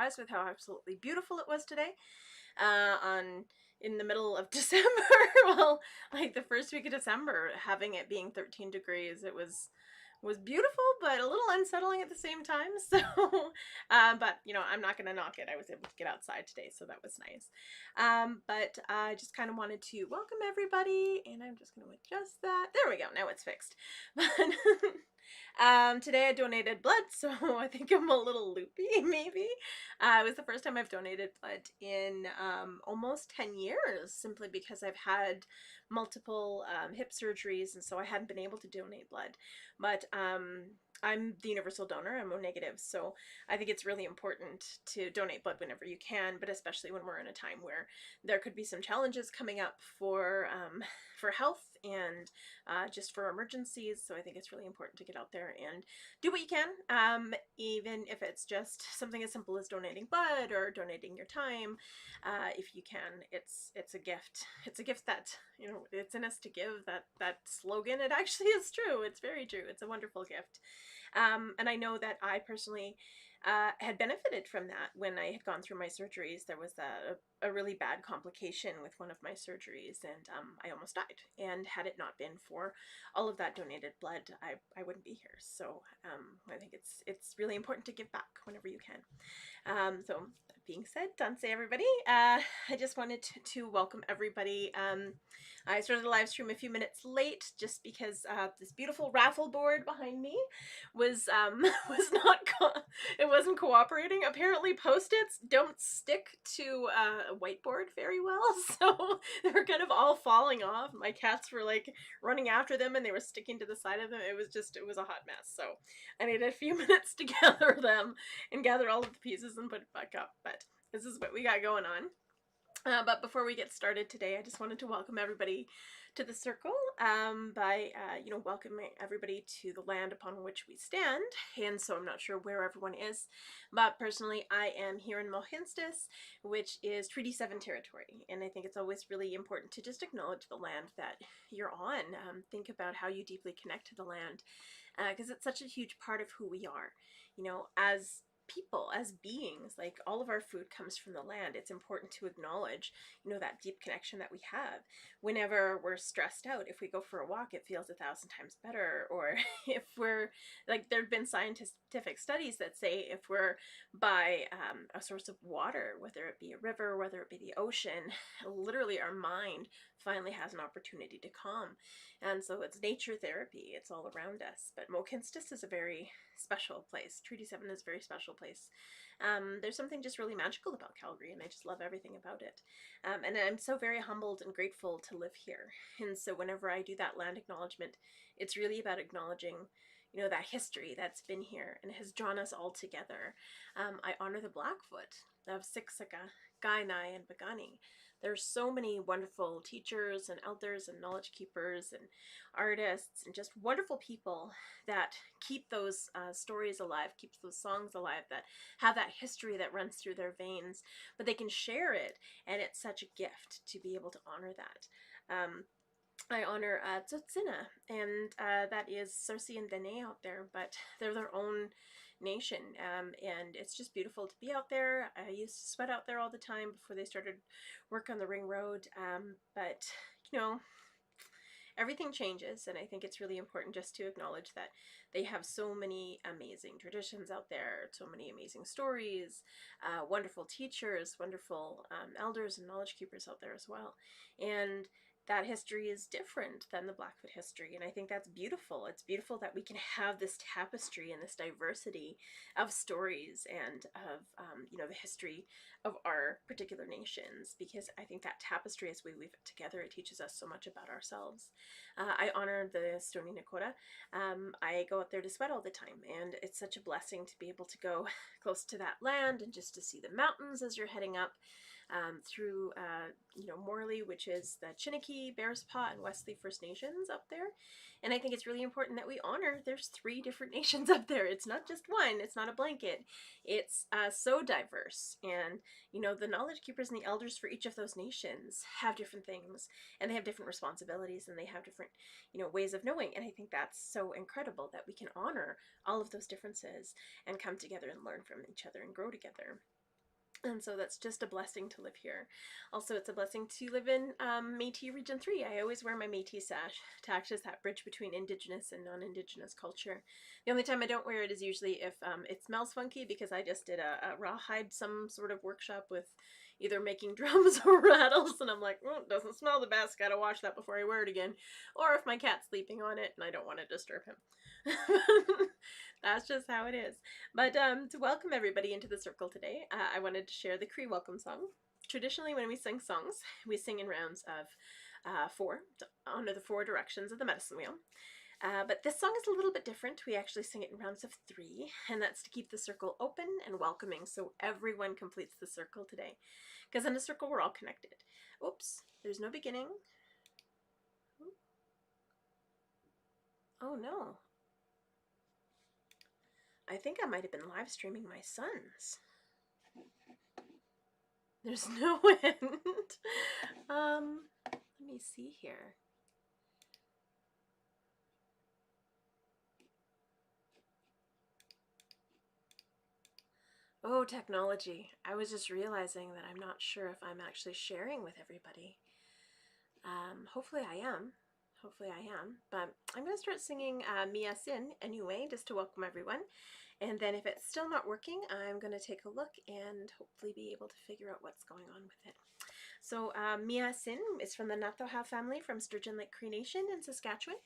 surprised with how absolutely beautiful it was today. In the middle of December, well, like the first week of December, having it being 13 degrees, it was beautiful, but a little unsettling at the same time. So, but you know, I'm not going to knock it. I was able to get outside today, so that was nice. But I just kind of wanted to welcome everybody, and I'm just going to adjust that. There we go. Now it's fixed. But today I donated blood, so I think I'm a little loopy, maybe. It was the first time I've donated blood in almost 10 years, simply because I've had multiple hip surgeries, and so I hadn't been able to donate blood. But I'm the universal donor. I'm O negative, so I think it's really important to donate blood whenever you can, but especially when we're in a time where there could be some challenges coming up for health and just for emergencies. So I think it's really important to get out there and do what you can, even if it's just something as simple as donating blood or donating your time. If you can, it's a gift. It's a gift that, you know, it's in us to give. That slogan, it actually is true. It's very true. It's a wonderful gift. And I know that I personally had benefited from that when I had gone through my surgeries. There was a really bad complication with one of my surgeries, and I almost died. And had it not been for all of that donated blood, I wouldn't be here. So I think it's really important to give back whenever you can. So that being said, Danse everybody. I just wanted to welcome everybody. I started the live stream a few minutes late just because this beautiful raffle board behind me was was not it wasn't cooperating. Apparently post-its don't stick to a whiteboard very well, so they were kind of all falling off. My cats were like running after them and they were sticking to the side of them. It was a hot mess. So I needed a few minutes to gather them and gather all of the pieces and put it back up. But this is what we got going on. But before we get started today, I just wanted to welcome everybody to the circle by, welcoming everybody to the land upon which we stand. And so I'm not sure where everyone is, but personally, I am here in Mohinstis, which is Treaty 7 territory. And I think it's always really important to just acknowledge the land that you're on. Think about how you deeply connect to the land, because it's such a huge part of who we are, you know, as people, as beings. Like, all of our food comes from the land. It's important to acknowledge, you know, that deep connection that we have. Whenever we're stressed out, if we go for a walk, it feels 1,000 times better. Or if we're like, there have been scientific studies that say if we're by a source of water, whether it be a river, whether it be the ocean, literally our mind finally has an opportunity to calm. And so it's nature therapy. It's all around us. But Mohinstis is a very special place. Treaty 7 is a very special place. There's something just really magical about Calgary, and I just love everything about it. And I'm so very humbled and grateful to live here. And so whenever I do that land acknowledgement, it's really about acknowledging, you know, that history that's been here and has drawn us all together. I honor the Blackfoot of Siksika, Kainai, and Pagani. There's so many wonderful teachers and elders and knowledge keepers and artists and just wonderful people that keep those stories alive, keep those songs alive, that have that history that runs through their veins, but they can share it, and it's such a gift to be able to honor that. I honor Tsutsina, and that is Cersei and Dene out there, but they're their own nation, and it's just beautiful to be out there. I used to sweat out there all the time before they started work on the ring road, but, you know, everything changes, and I think it's really important just to acknowledge that they have so many amazing traditions out there, so many amazing stories, wonderful teachers, wonderful elders and knowledge keepers out there as well. And that history is different than the Blackfoot history, and I think that's beautiful. It's beautiful that we can have this tapestry and this diversity of stories and of, the history of our particular nations, because I think that tapestry, as we weave it together, it teaches us so much about ourselves. I honor the Stony Nakota. I go up there to sweat all the time, and it's such a blessing to be able to go close to that land and just to see the mountains as you're heading up through, Morley, which is the Chiniki, Bearspaw, and Wesley First Nations up there. And I think it's really important that we honor there's 3 different nations up there. It's not just one. It's not a blanket. It's so diverse. And, the knowledge keepers and the elders for each of those nations have different things, and they have different responsibilities, and they have different, ways of knowing. And I think that's so incredible that we can honor all of those differences and come together and learn from each other and grow together. And so that's just a blessing to live here. Also, it's a blessing to live in Métis Region 3. I always wear my Métis sash to act as that bridge between Indigenous and non-Indigenous culture. The only time I don't wear it is usually if it smells funky, because I just did a rawhide some sort of workshop with either making drums or rattles, and I'm like, oh, it doesn't smell the best, gotta wash that before I wear it again. Or if my cat's sleeping on it and I don't want to disturb him. That's just how it is. But to welcome everybody into the circle today, I wanted to share the Cree welcome song. Traditionally, when we sing songs, we sing in rounds of four, to honor the four directions of the medicine wheel. But this song is a little bit different. We actually sing it in rounds of three, and that's to keep the circle open and welcoming so everyone completes the circle today. Because in a circle, we're all connected. Oops, there's no beginning. Oh no. I think I might have been live streaming my sons. There's no end. Let me see here. Oh, technology. I was just realizing that I'm not sure if I'm actually sharing with everybody. Hopefully I am. Hopefully I am. But I'm going to start singing Mia Sin anyway, just to welcome everyone. And then if it's still not working, I'm going to take a look and hopefully be able to figure out what's going on with it. So Mia Sin is from the Natoha family from Sturgeon Lake Cree Nation in Saskatchewan,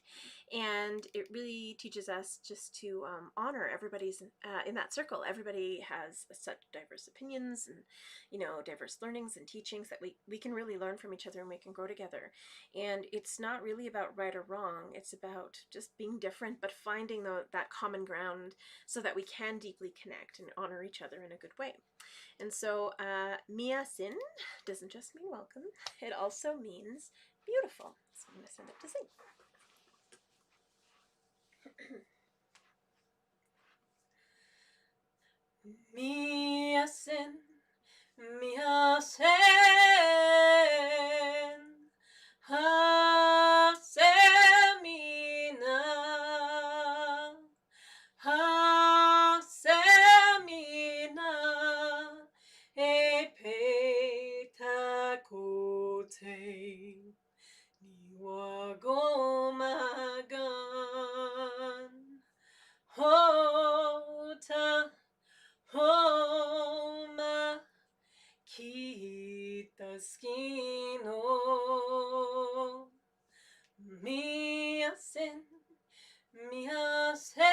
and it really teaches us just to honor everybody's in that circle. Everybody has such diverse opinions and, you know, diverse learnings and teachings that we can really learn from each other and we can grow together. And it's not really about right or wrong. It's about just being different, but finding that common ground so that we can deeply connect and honor each other in a good way. And so Mia Sin doesn't just mean welcome, it also means beautiful. So I'm going to send it to sing. Mia Sin, Mia Sin, ha semina, ha semina, e peta kote, niwa gomagan, hota, homa, kita skino, Mia Sin, Mia Sin,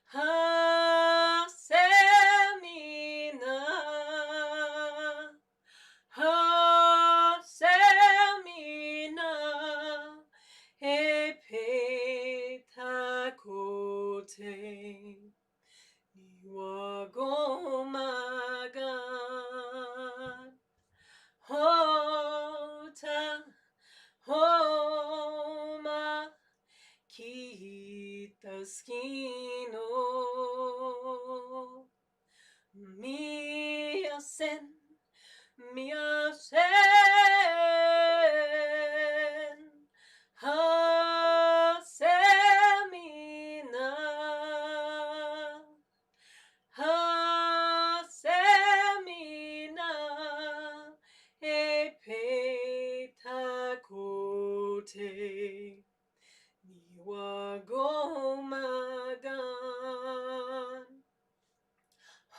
ha semina, ha semina, e peta kote, niwa gomagan, hota, homa, kita skino, Mia Sin, Mia Sin, ha semina, ha semina, e peta kote, niwa gomagan,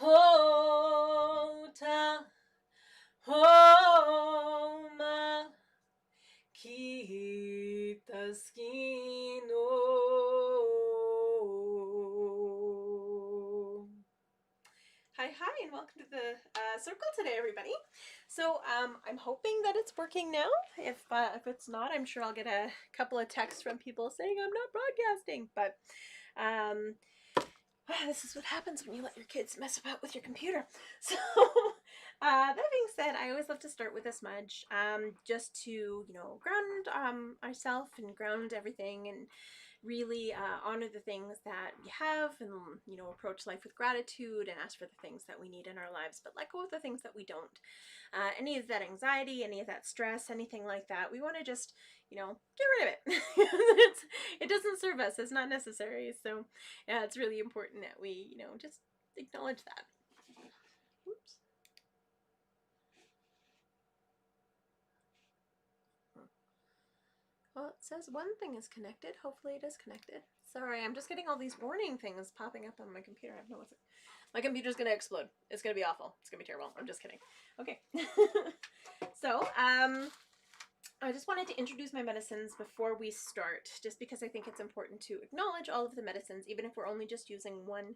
hota, homa, kita skino. Hi, and welcome to the circle today, everybody. So I'm hoping that it's working now. If it's not, I'm sure I'll get a couple of texts from people saying I'm not broadcasting. But this is what happens when you let your kids mess about with your computer. So that being said, I always love to start with a smudge, just to, you know, ground ourselves and ground everything and really honor the things that we have and, you know, approach life with gratitude and ask for the things that we need in our lives, but let go of the things that we don't. Any of that anxiety, any of that stress, anything like that, we want to just, you know, get rid of it. It doesn't serve us. It's not necessary. So yeah, it's really important that we, you know, just acknowledge that. Oops. Well, it says one thing is connected. Hopefully it is connected. Sorry, I'm just getting all these warning things popping up on my computer. I have no idea. My computer's gonna explode. It's gonna be awful. It's gonna be terrible. I'm just kidding. Okay. So, I just wanted to introduce my medicines before we start, just because I think it's important to acknowledge all of the medicines, even if we're only just using one.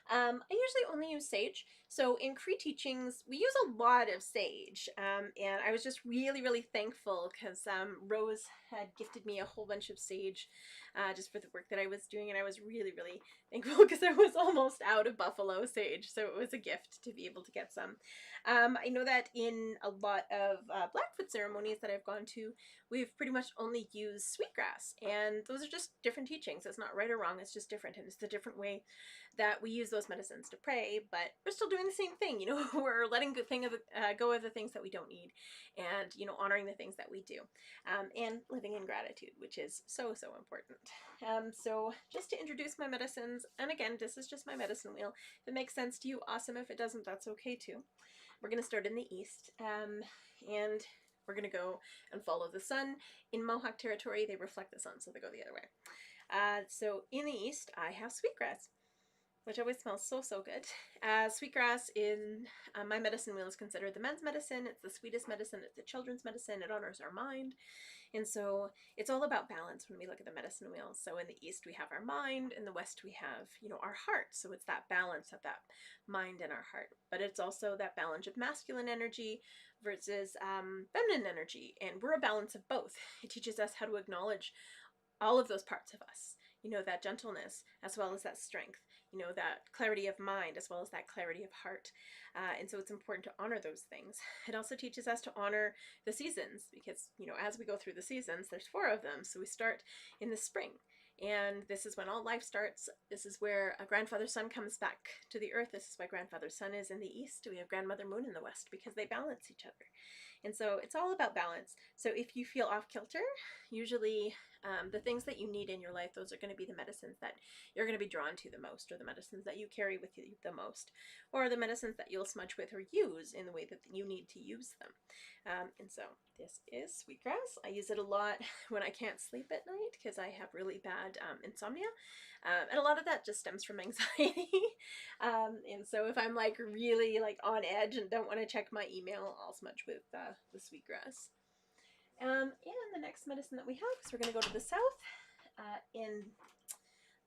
I usually only use sage. So in Cree teachings, we use a lot of sage. And I was just really, really thankful because Rose had gifted me a whole bunch of sage just for the work that I was doing. And I was really, really thankful because I was almost out of buffalo sage. So it was a gift to be able to get some. I know that in a lot of Blackfoot ceremonies that I've gone to, we've pretty much only used Sweetgrass. And those are just different teachings. It's not right or wrong. It's just different. And it's the different way that we use those medicines to pray, but we're still doing the same thing. You know, we're letting go of the things that we don't need, and, you know, honoring the things that we do, and living in gratitude, which is so, so important. So just to introduce my medicines, and again, this is just my medicine wheel. If it makes sense to you, awesome. If it doesn't, that's okay too. We're going to start in the east, and we're going to go and follow the sun. In Mohawk territory, they reflect the sun, so they go the other way. So in the east, I have sweetgrass, which always smells so, so good. Sweetgrass in my medicine wheel is considered the men's medicine. It's the sweetest medicine. It's the children's medicine. It honors our mind. And so it's all about balance when we look at the medicine wheel. So in the east, we have our mind. In the west, we have, you know, our heart. So it's that balance of that mind and our heart. But it's also that balance of masculine energy versus feminine energy. And we're a balance of both. It teaches us how to acknowledge all of those parts of us. You know, that gentleness as well as that strength. You know, that clarity of mind as well as that clarity of heart. And so it's important to honor those things. It also teaches us to honor the seasons because, you know, as we go through the seasons, there's 4 of them. So we start in the spring. And this is when all life starts. This is where a grandfather sun comes back to the earth. This is why grandfather sun is in the east. We have grandmother moon in the west because they balance each other. And so it's all about balance. So if you feel off kilter, usually the things that you need in your life, those are going to be the medicines that you're going to be drawn to the most, or the medicines that you carry with you the most, or the medicines that you'll smudge with or use in the way that you need to use them. And so this is sweetgrass. I use it a lot when I can't sleep at night because I have really bad insomnia. And a lot of that just stems from anxiety. And so if I'm like really like on edge and don't want to check my email, I'll smudge with the sweetgrass. And the next medicine that we have, because we're going to go to the south, in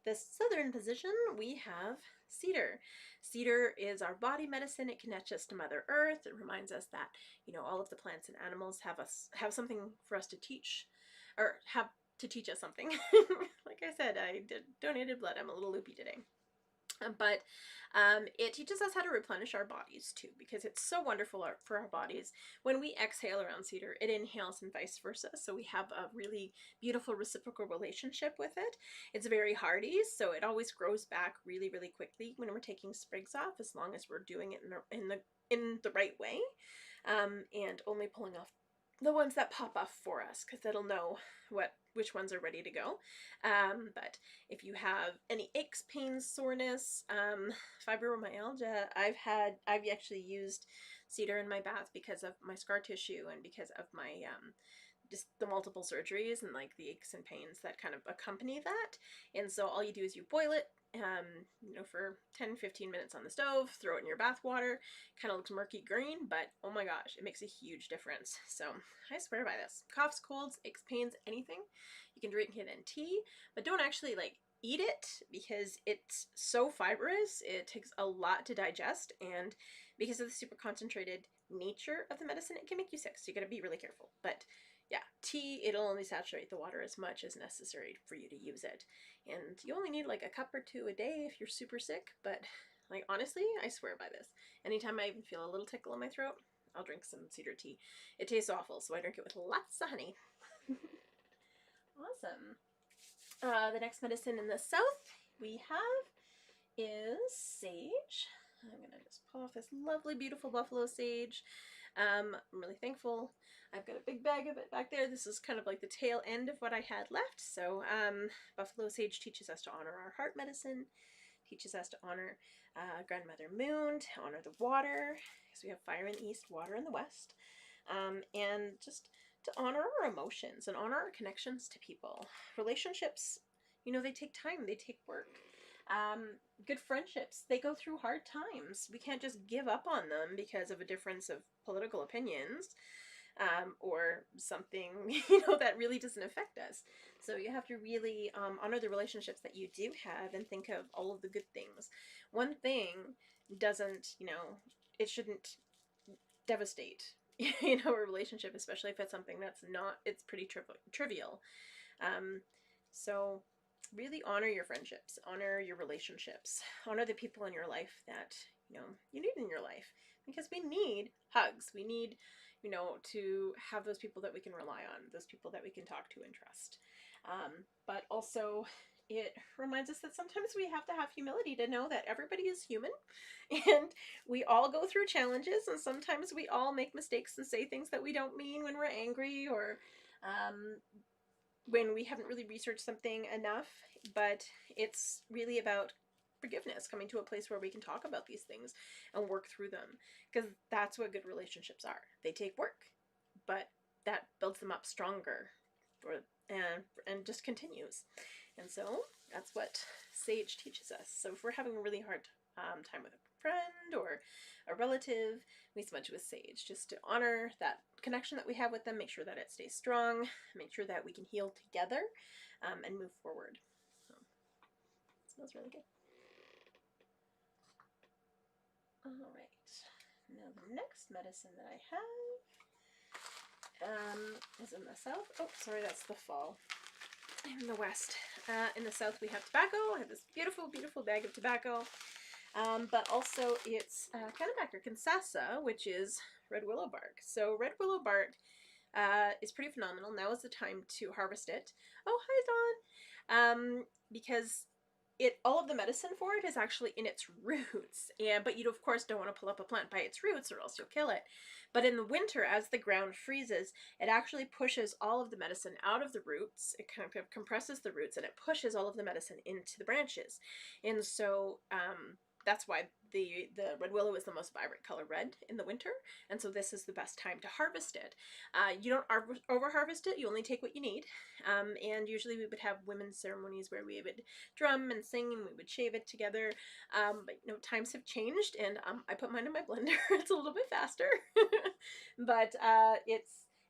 the southern position, we have cedar. Cedar is our body medicine. It connects us to Mother Earth. It reminds us that, you know, all of the plants and animals have something for us to teach, or have to teach us something. Like I said, I donated blood. I'm a little loopy today. But it teaches us how to replenish our bodies too, because it's so wonderful for our bodies. When we exhale around cedar, it inhales and vice versa. So we have a really beautiful reciprocal relationship with it. It's very hardy, so it always grows back really, really quickly when we're taking sprigs off, as long as we're doing it in the right way, and only pulling off the ones that pop off for us, because it'll know which ones are ready to go. But if you have any aches, pains, soreness, fibromyalgia, I've actually used cedar in my bath because of my scar tissue and because of my just the multiple surgeries and like the aches and pains that kind of accompany that. And so all you do is you boil it, you know, for 10-15 minutes on the stove, throw it in your bath water. Kind of looks murky green, but oh my gosh, it makes a huge difference. So I swear by this. Coughs, colds, aches, pains, anything, you can drink it in tea, but don't actually like eat it because it's so fibrous. It takes a lot to digest, and because of the super concentrated nature of the medicine, it can make you sick, so you gotta be really careful. But yeah, tea, it'll only saturate the water as much as necessary for you to use it. And you only need like a cup or 2 a day if you're super sick, but like honestly, I swear by this. Anytime I even feel a little tickle in my throat, I'll drink some cedar tea. It tastes awful, so I drink it with lots of honey. Awesome. The next medicine in the south we have is sage. I'm going to just pull off this lovely, beautiful buffalo sage. I'm really thankful. I've got a big bag of it back there. This is kind of like the tail end of what I had left. So buffalo sage teaches us to honor our heart medicine, teaches us to honor Grandmother Moon, to honor the water, because we have fire in the east, water in the west, and just to honor our emotions and honor our connections to people. Relationships, you know, they take time, they take work. Good friendships, they go through hard times. We can't just give up on them because of a difference of political opinions, or something, you know, that really doesn't affect us. So you have to really honor the relationships that you do have and think of all of the good things. One thing doesn't, you know, it shouldn't devastate, you know, a relationship, especially if it's something that's not, it's pretty trivial. Um, so really honor your friendships, honor your relationships, honor the people in your life that, you know, you need in your life, because we need hugs. We need, you know, to have those people that we can rely on, those people that we can talk to and trust. But also it reminds us that sometimes we have to have humility to know that everybody is human and we all go through challenges, and sometimes we all make mistakes and say things that we don't mean when we're angry, or when we haven't really researched something enough. But it's really about forgiveness, coming to a place where we can talk about these things and work through them, because that's what good relationships are. They take work, but that builds them up stronger, and just continues. And so that's what sage teaches us. So if we're having a really hard time with a friend or a relative, we smudge with sage, just to honor that connection that we have with them, make sure that it stays strong, make sure that we can heal together, and move forward. So it smells really good. All right, now the next medicine that I have is in the south. Oh, sorry, that's the fall. In the west. In the south we have tobacco. I have this beautiful, beautiful bag of tobacco. But also it's Kennebec or Kinsasa, which is red willow bark. So red willow bark is pretty phenomenal. Now is the time to harvest it. Oh, hi, Dawn. Because all of the medicine for it is actually in its roots. But you of course don't want to pull up a plant by its roots, or else you'll kill it. But in the winter, as the ground freezes, it actually pushes all of the medicine out of the roots. It kind of compresses the roots, and it pushes all of the medicine into the branches. And so that's why the red willow is the most vibrant color red in the winter, and so this is the best time to harvest it. You don't over harvest it, you only take what you need, and usually we would have women's ceremonies where we would drum and sing and we would shave it together, but you know, times have changed, and I put mine in my blender. It's a little bit faster, but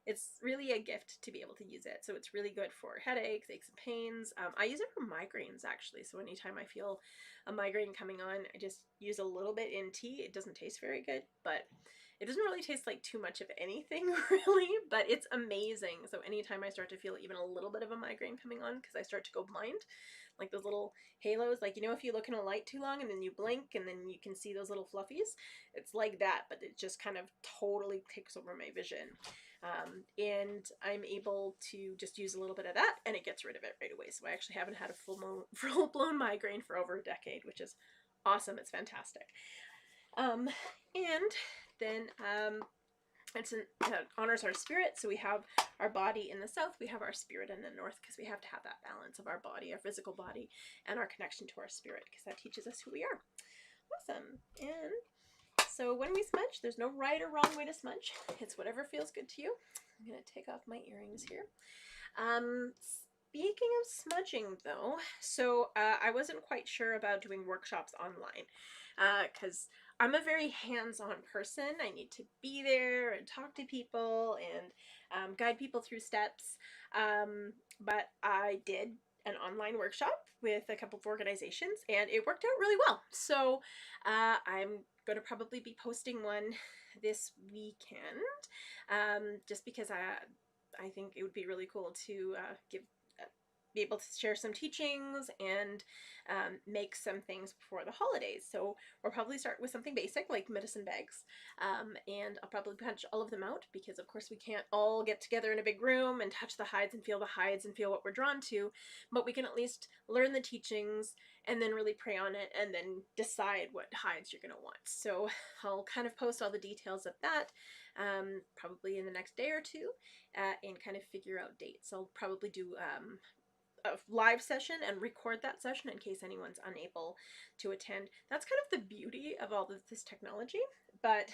it's really a gift to be able to use it. So it's really good for headaches, aches and pains. I use it for migraines, actually. So anytime I feel a migraine coming on, I just use a little bit in tea. It doesn't taste very good, but it doesn't really taste like too much of anything, really, but it's amazing. So anytime I start to feel even a little bit of a migraine coming on, because I start to go blind, like those little halos, like, you know, if you look in a light too long and then you blink and then you can see those little fluffies, it's like that, but it just kind of totally takes over my vision. And I'm able to just use a little bit of that and it gets rid of it right away. So I actually haven't had a full-blown migraine for over a decade, which is awesome. It's fantastic. And then it honors our spirit. So we have our body in the south, we have our spirit in the north, because we have to have that balance of our body, our physical body, and our connection to our spirit, because that teaches us who we are. Awesome. And so when we smudge, there's no right or wrong way to smudge. It's whatever feels good to you. I'm going to take off my earrings here. Speaking of smudging, though, so I wasn't quite sure about doing workshops online, because I'm a very hands-on person. I need to be there and talk to people and guide people through steps. But I did an online workshop with a couple of organizations, and it worked out really well. So I'm going to probably be posting one this weekend, just because I think it would be really cool to be able to share some teachings and make some things before the holidays. So we'll probably start with something basic like medicine bags, and I'll probably punch all of them out, because of course we can't all get together in a big room and touch the hides and feel what we're drawn to, but we can at least learn the teachings and then really pray on it and then decide what hides you're going to want. So I'll kind of post all the details of that probably in the next day or two, and kind of figure out dates. I'll probably do a live session and record that session in case anyone's unable to attend. That's kind of the beauty of all of this technology. But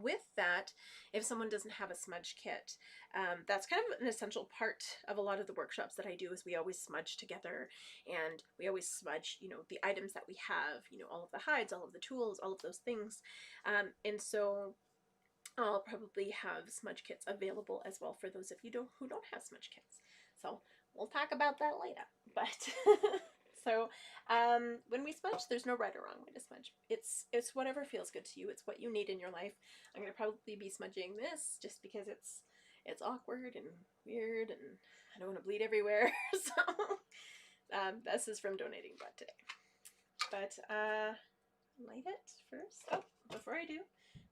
with that, if someone doesn't have a smudge kit, that's kind of an essential part of a lot of the workshops that I do, is we always smudge together, and we always smudge, you know, the items that we have, you know, all of the hides, all of the tools, all of those things. And so I'll probably have smudge kits available as well for those of you who don't have smudge kits. So we'll talk about that later. But so when we smudge, there's no right or wrong way to smudge. It's whatever feels good to you. It's what you need in your life. I'm gonna probably be smudging this just because it's awkward and weird, and I don't want to bleed everywhere. So this is from donating blood today. But light it first. Oh, before I do,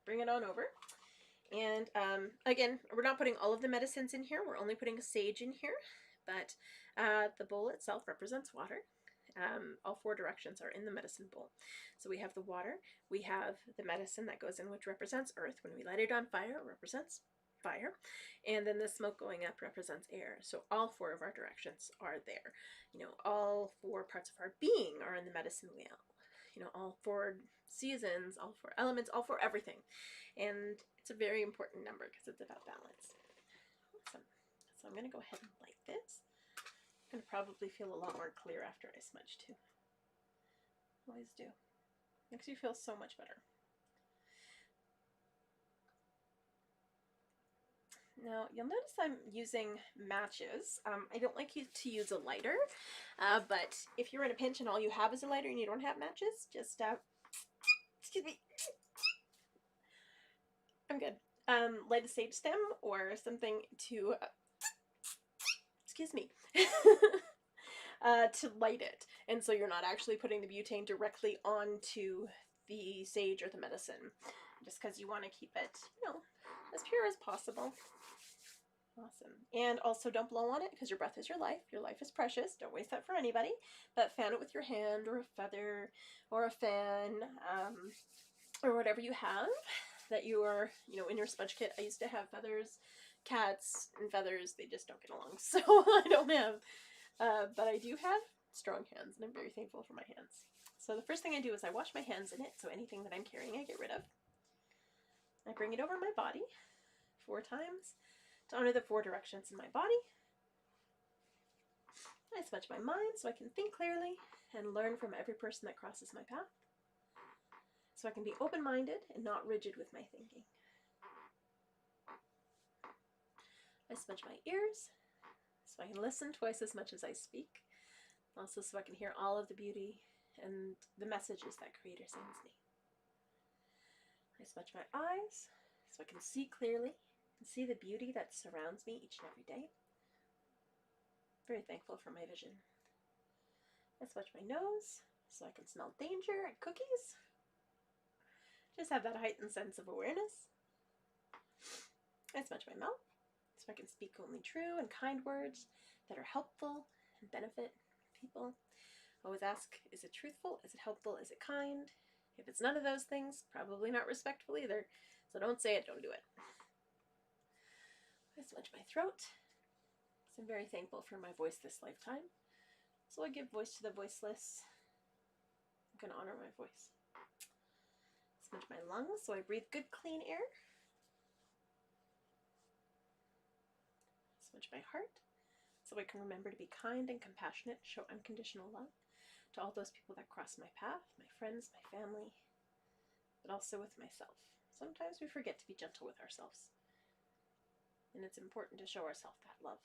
bring it on over. And again, we're not putting all of the medicines in here. We're only putting sage in here. But the bowl itself represents water. All 4 directions are in the medicine bowl. So we have the water, we have the medicine that goes in, which represents earth. When we light it on fire, it represents fire. And then the smoke going up represents air. So all 4 of our directions are there. You know, all 4 parts of our being are in the medicine wheel. You know, all 4 seasons, all 4 elements, all 4 everything. And it's a very important number because it's about balance. Awesome. So I'm going to go ahead and light this. I'm going to probably feel a lot more clear after I smudge too. Always do. Makes you feel so much better. Now, you'll notice I'm using matches. I don't like you to use a lighter, but if you're in a pinch and all you have is a lighter and you don't have matches, just, excuse me, I'm good. Light a sage stem or something to, excuse me, to light it. And so you're not actually putting the butane directly onto the sage or the medicine, just because you want to keep it, you know, as pure as possible. Awesome. And also don't blow on it, because your breath is your life. Your life is precious. Don't waste that for anybody. But fan it with your hand or a feather or a fan, or whatever you have that you are, you know, in your smudge kit. I used to have feathers. Cats and feathers, they just don't get along. So I don't have, but I do have strong hands, and I'm very thankful for my hands. So the first thing I do is I wash my hands in it, so anything that I'm carrying I get rid of. I bring it over my body 4 times to honor the 4 directions in my body. I smudge my mind so I can think clearly and learn from every person that crosses my path. So I can be open-minded and not rigid with my thinking. I smudge my ears so I can listen twice as much as I speak. Also so I can hear all of the beauty and the messages that Creator sends me. I smudge my eyes so I can see clearly and see the beauty that surrounds me each and every day. Very thankful for my vision. I smudge my nose so I can smell danger and cookies. Just have that heightened sense of awareness. I smudge my mouth so I can speak only true and kind words that are helpful and benefit people. Always ask, is it truthful? Is it helpful? Is it kind? If it's none of those things, probably not respectful either. So don't say it, don't do it. I smudge my throat. So I'm very thankful for my voice this lifetime. So I give voice to the voiceless. I'm going to honor my voice. Smudge my lungs so I breathe good, clean air. Smudge my heart so I can remember to be kind and compassionate, show unconditional love to all those people that cross my path, my friends, my family, but also with myself. Sometimes we forget to be gentle with ourselves, and it's important to show ourselves that love.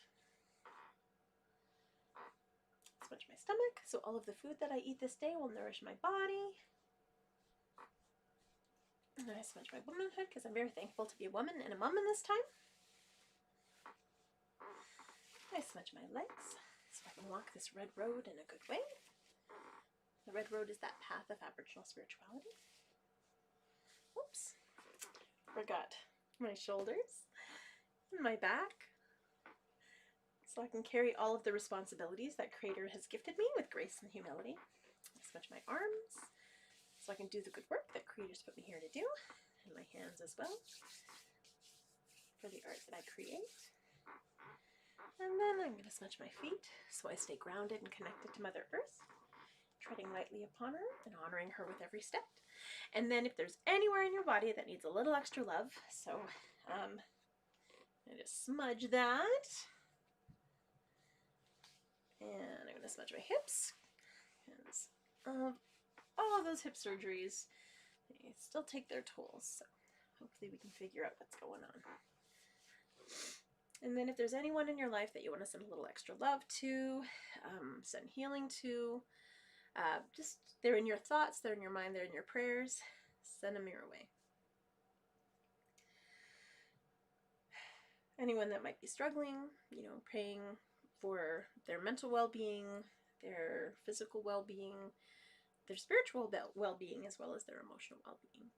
Smudge my stomach so all of the food that I eat this day will nourish my body. And I smudge my womanhood because I'm very thankful to be a woman and a mom in this time. I smudge my legs so I can walk this red road in a good way. The red road is that path of Aboriginal spirituality. Oops. Forgot my shoulders and my back. So I can carry all of the responsibilities that Creator has gifted me with grace and humility. I smudge my arms so I can do the good work that Creator's put me here to do. And my hands as well for the art that I create. And then I'm going to smudge my feet so I stay grounded and connected to Mother Earth, treading lightly upon her and honoring her with every step. And then if there's anywhere in your body that needs a little extra love, so I just smudge that. And I'm going to smudge my hips. Because all of those hip surgeries, they still take their tolls. So hopefully we can figure out what's going on. And then if there's anyone in your life that you want to send a little extra love to, send healing to, just they're in your thoughts, they're in your mind, they're in your prayers, send them your way. Anyone that might be struggling, you know, praying for their mental well-being, their physical well-being, their spiritual well-being, as well as their emotional well-being.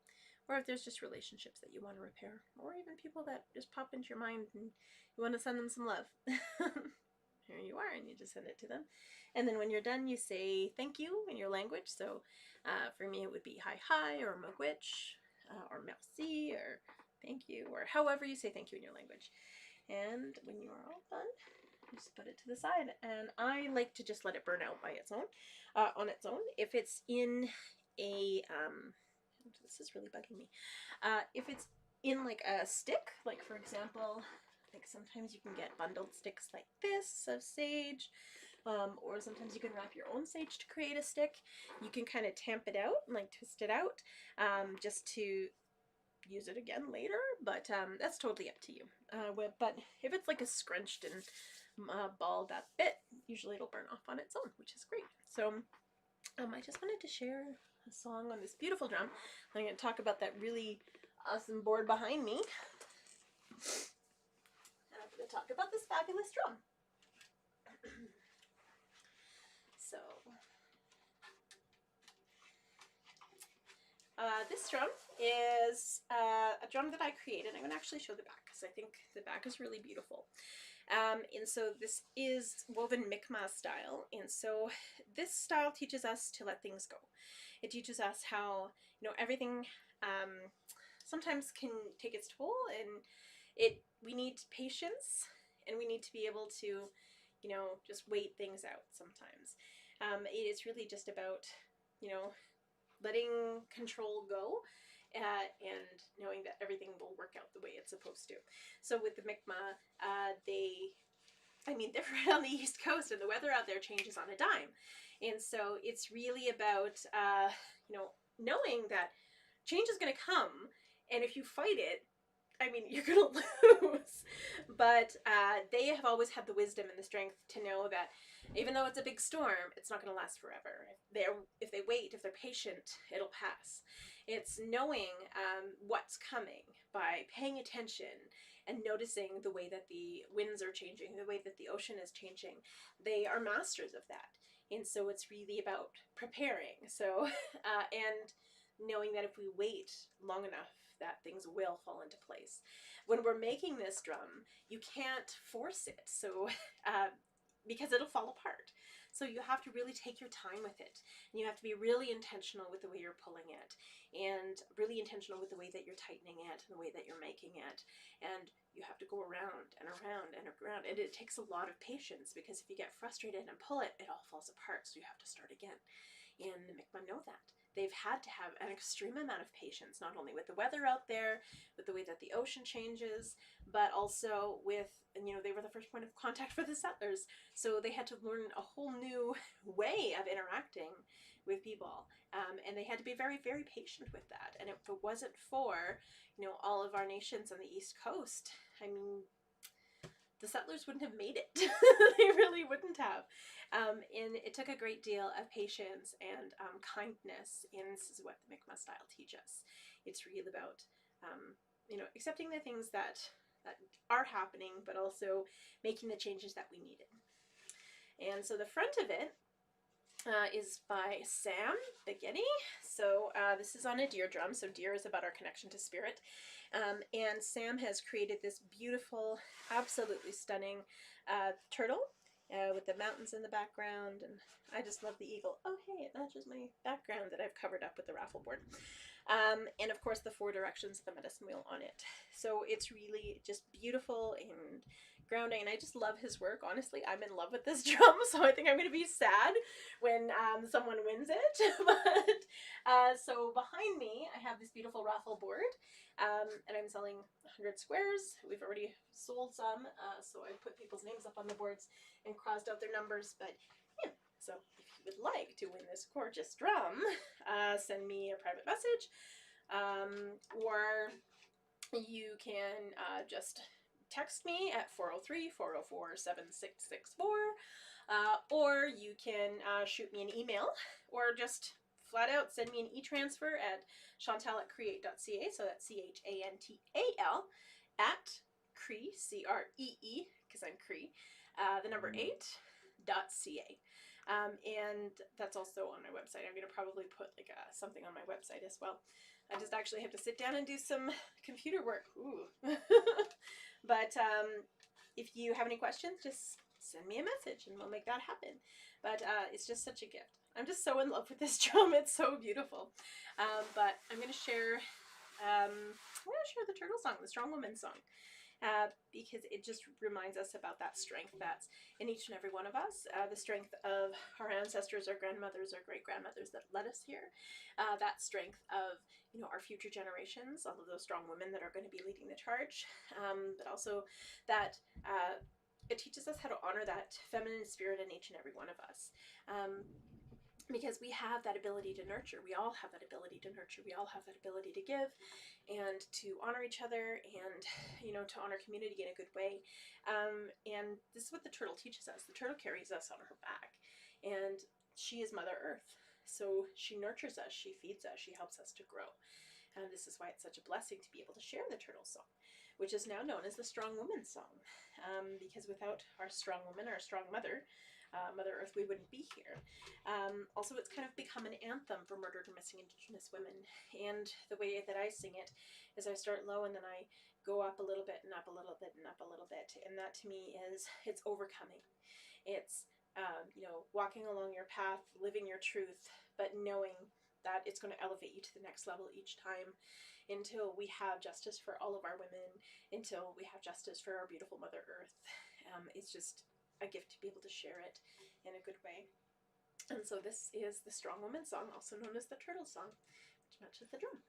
Or if there's just relationships that you want to repair, or even people that just pop into your mind and you want to send them some love. Here you are, and you just send it to them. And then when you're done, you say thank you in your language. So for me, it would be hi hi, or miigwech, or merci, or thank you, or however you say thank you in your language. And when you are all done, just put it to the side. And I like to just let it burn out by its own, on its own. If it's in a, this is really bugging me. If it's in like a stick, like for example, like sometimes you can get bundled sticks like this of sage, or sometimes you can wrap your own sage to create a stick. You can kind of tamp it out and like twist it out, just to use it again later, but that's totally up to you. But if it's like a scrunched and balled up bit, usually it'll burn off on its own, which is great. So I just wanted to share a song on this beautiful drum. I'm going to talk about that really awesome board behind me. And I'm going to talk about this fabulous drum. So this drum is a drum that I created. I'm going to actually show the back because I think the back is really beautiful. And so this is woven Mi'kmaq style. And so this style teaches us to let things go. It teaches us how, you know, everything sometimes can take its toll, and we need patience, and we need to be able to, you know, just wait things out sometimes. It is really just about, you know, letting control go, and knowing that everything will work out the way it's supposed to. So with the Mi'kmaq, they're right on the East Coast, and the weather out there changes on a dime. And so it's really about, you know, knowing that change is going to come, and if you fight it, you're going to lose. But they have always had the wisdom and the strength to know that even though it's a big storm, it's not going to last forever. If they wait, if they're patient, it'll pass. It's knowing what's coming by paying attention and noticing the way that the winds are changing, the way that the ocean is changing. They are masters of that. And so it's really about preparing. So, and knowing that if we wait long enough, that things will fall into place. When we're making this drum, you can't force it, so because it'll fall apart. So you have to really take your time with it. And you have to be really intentional with the way you're pulling it, and really intentional with the way that you're tightening it, and the way that you're making it. And you have to go around and around and around. And it takes a lot of patience, because if you get frustrated and pull it, it all falls apart. So you have to start again. And the Mi'kmaq know that. They've had to have an extreme amount of patience, not only with the weather out there, with the way that the ocean changes, but also with, you know, they were the first point of contact for the settlers. So they had to learn a whole new way of interacting with people. And they had to be very, very patient with that. And if it wasn't for, you know, all of our nations on the East Coast, the settlers wouldn't have made it. They really wouldn't have. And it took a great deal of patience and kindness, and this is what the Mi'kmaq style teach us. It's really about, you know, accepting the things that are happening, but also making the changes that we needed. And so the front of it is by Sam Begetti. So this is on a deer drum. So deer is about our connection to spirit. And Sam has created this beautiful, absolutely stunning turtle with the mountains in the background. And I just love the eagle. Oh, hey, it matches my background that I've covered up with the raffle board. And of course the 4 directions of the medicine wheel on it. So it's really just beautiful and grounding, and I just love his work. Honestly, I'm in love with this drum, so I think I'm going to be sad when someone wins it. But so behind me, I have this beautiful raffle board, and I'm selling 100 squares. We've already sold some, so I put people's names up on the boards and crossed out their numbers. But yeah, so if you would like to win this gorgeous drum, send me a private message, or you can just text me at 403-404-7664, or you can shoot me an email, or just flat out send me an e-transfer at chantal@create.ca, so that's CHANTAL at Cree, CREE, because I'm Cree, the number 8.ca. And that's also on my website. I'm going to probably put like something on my website as well. I just actually have to sit down and do some computer work. Ooh. But if you have any questions, just send me a message and we'll make that happen. But it's just such a gift. I'm just so in love with this drum. It's so beautiful. But I'm going to share the turtle song, the Strong Woman song. Because it just reminds us about that strength that's in each and every one of us, the strength of our ancestors, our grandmothers, our great-grandmothers that led us here, that strength of, you know, our future generations, all of those strong women that are going to be leading the charge, but also that it teaches us how to honor that feminine spirit in each and every one of us. Because we have that ability to nurture. We all have that ability to nurture. We all have that ability to give and to honor each other and, you know, to honor community in a good way. And this is what the turtle teaches us. The turtle carries us on her back, and she is Mother Earth. So she nurtures us, she feeds us, she helps us to grow. And this is why it's such a blessing to be able to share the turtle song, which is now known as the Strong Woman Song. Because without our strong woman, our strong mother, Mother Earth, we wouldn't be here. Also, it's kind of become an anthem for murdered or missing Indigenous women. And the way that I sing it is I start low and then I go up a little bit and up a little bit and up a little bit. And that to me is, it's overcoming. It's, you know, walking along your path, living your truth, but knowing that it's going to elevate you to the next level each time until we have justice for all of our women, until we have justice for our beautiful Mother Earth. It's just a gift to be able to share it in a good way. And so this is the Strong Woman Song, also known as the Turtle Song, which matches the drum.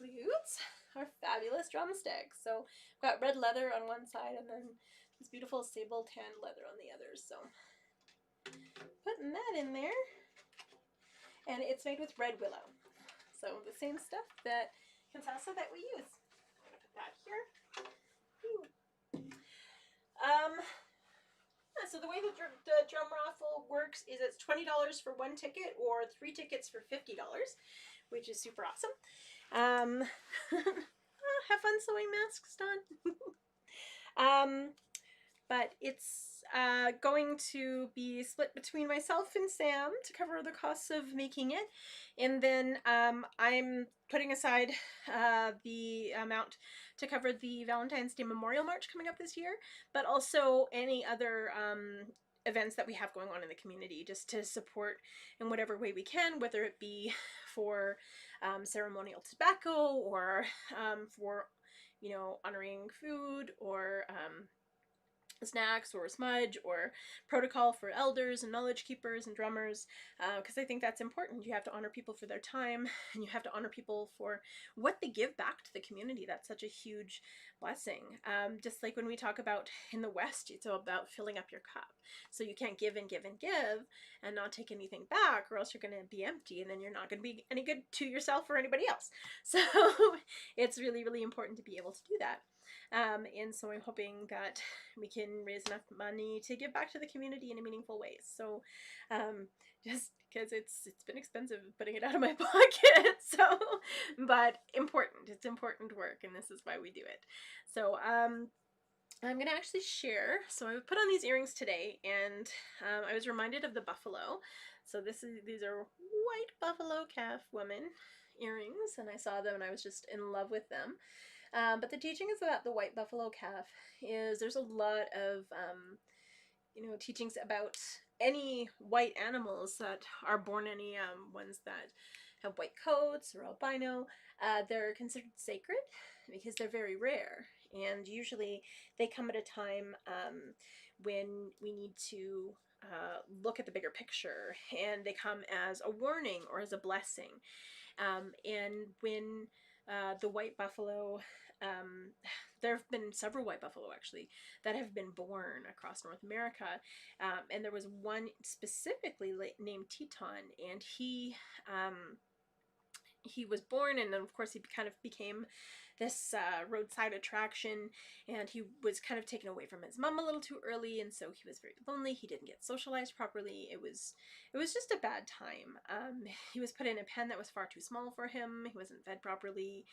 includes our fabulous drumsticks. So I've got red leather on one side and then this beautiful sable tanned leather on the other. So putting that in there. And it's made with red willow. So the same stuff that Kansasa that we use. I'm going to put that here. So the way the drum raffle works is it's $20 for one ticket or 3 tickets for $50, which is super awesome. Have fun sewing masks, Don. But it's going to be split between myself and Sam to cover the costs of making it. And then I'm putting aside the amount to cover the Valentine's Day Memorial March coming up this year, but also any other events that we have going on in the community, just to support in whatever way we can, whether it be for ceremonial tobacco or for, you know, honoring food or snacks or smudge or protocol for elders and knowledge keepers and drummers, because I think that's important. You have to honor people for their time, and you have to honor people for what they give back to the community. That's such a huge blessing. Just like when we talk about in the West, it's all about filling up your cup. So you can't give and give and give and not take anything back, or else you're going to be empty, and then you're not going to be any good to yourself or anybody else. So it's really, really important to be able to do that. And so I'm hoping that we can raise enough money to give back to the community in a meaningful way. So just because it's been expensive putting it out of my pocket, so, but important. It's important work, and this is why we do it. So I'm going to actually share. So I put on these earrings today, and I was reminded of the buffalo. So these are white buffalo calf woman earrings, and I saw them and I was just in love with them. But the teachings about the white buffalo calf is there's a lot of, teachings about any white animals that are born, any ones that have white coats or albino. They're considered sacred because they're very rare. And usually they come at a time when we need to look at the bigger picture, and they come as a warning or as a blessing. And when the white buffalo, there have been several white buffalo actually that have been born across North America, and there was one specifically named Teton, and he was born, and then of course he kind of became this roadside attraction, and he was kind of taken away from his mom a little too early, and so he was very lonely. He didn't get socialized properly. It was just a bad time. He was put in a pen that was far too small for him. He wasn't fed properly.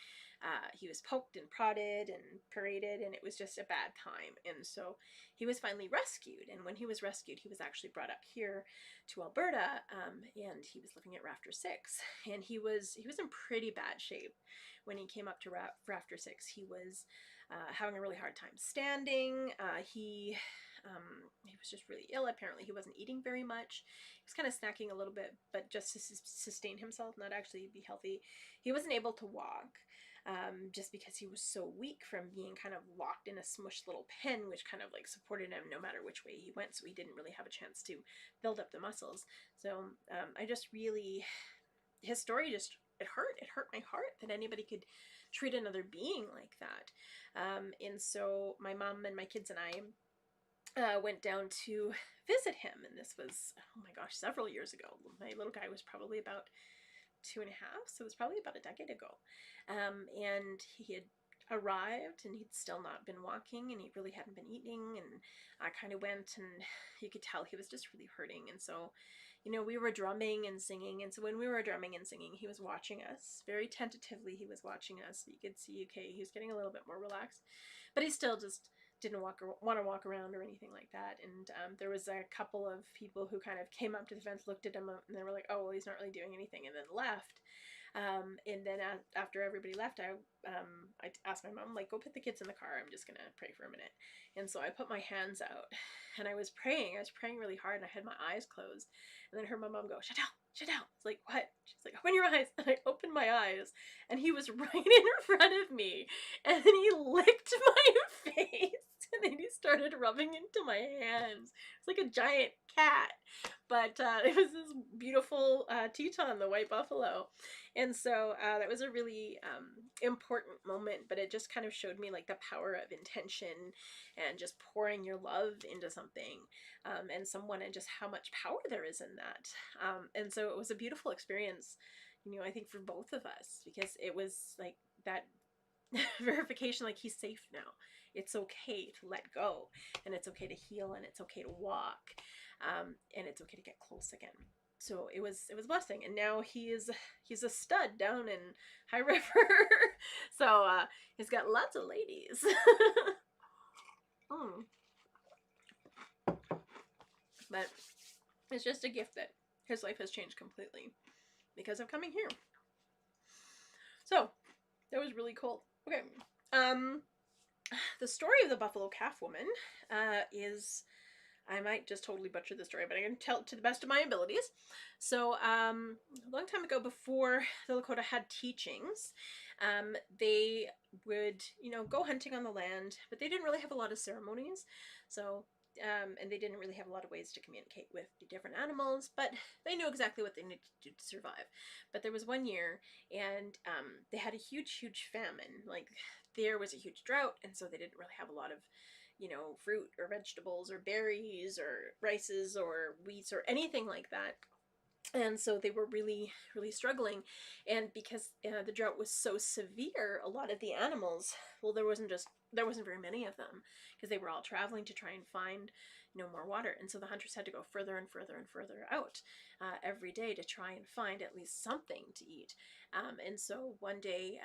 He was poked and prodded and paraded, and it was just a bad time. And so he was finally rescued, and when he was rescued, he was actually brought up here to Alberta, and he was living at Rafter 6, and he was in pretty bad shape when he came up to Rafter 6. He was having a really hard time standing. He was just really ill. Apparently he wasn't eating very much. He was kind of snacking a little bit, but just to sustain himself, not actually be healthy. He wasn't able to walk. Just because he was so weak from being kind of locked in a smushed little pen, which kind of like supported him no matter which way he went, so he didn't really have a chance to build up the muscles. So I just really, his story just, it hurt my heart that anybody could treat another being like that. And so my mom and my kids and I went down to visit him, and this was, oh my gosh, several years ago. My little guy was probably about 2.5, so it was probably about a decade ago. And he had arrived, and he'd still not been walking, and he really hadn't been eating, and I kind of went, and you could tell he was just really hurting. And so, we were drumming and singing, and so when we were drumming and singing, he was watching us very tentatively. He was watching us. You could see, okay, he was getting a little bit more relaxed, but he still just didn't want to walk around or anything like that. And there was a couple of people who kind of came up to the fence, looked at him, and they were like, oh, well, he's not really doing anything, and then left. And then after everybody left, I asked my mom, like, go put the kids in the car. I'm just going to pray for a minute. And so I put my hands out, and I was praying really hard, and I had my eyes closed. And then I heard my mom go, Chantal. It's like, what? She's like, open your eyes. And I opened my eyes, and he was right in front of me, and then he licked my face. and then he started rubbing into my hands. It's like a giant cat, but it was this beautiful Teton, the white buffalo. And so that was a really important moment, but it just kind of showed me like the power of intention and just pouring your love into something and someone, and just how much power there is in that. And so it was a beautiful experience, I think for both of us, because it was like that verification, like he's safe now. It's okay to let go, and it's okay to heal, and it's okay to walk, and it's okay to get close again. So it was a blessing, and now he's a stud down in High River. So he's got lots of ladies. mm. But it's just a gift that his life has changed completely because of coming here. So that was really cool. Okay. The story of the Buffalo Calf Woman is, I might just totally butcher the story, but I'm going to tell it to the best of my abilities. So, a long time ago, before the Lakota had teachings, they would, go hunting on the land, but they didn't really have a lot of ceremonies. So, and they didn't really have a lot of ways to communicate with the different animals, but they knew exactly what they needed to do to survive. But there was one year, and they had a huge, huge famine. Like, there was a huge drought, and so they didn't really have a lot of fruit or vegetables or berries or rices or wheats or anything like that. And so they were really, really struggling. And because the drought was so severe, a lot of the animals, well, there wasn't very many of them, because they were all traveling to try and find more water. And so the hunters had to go further and further and further out every day to try and find at least something to eat. And so one day,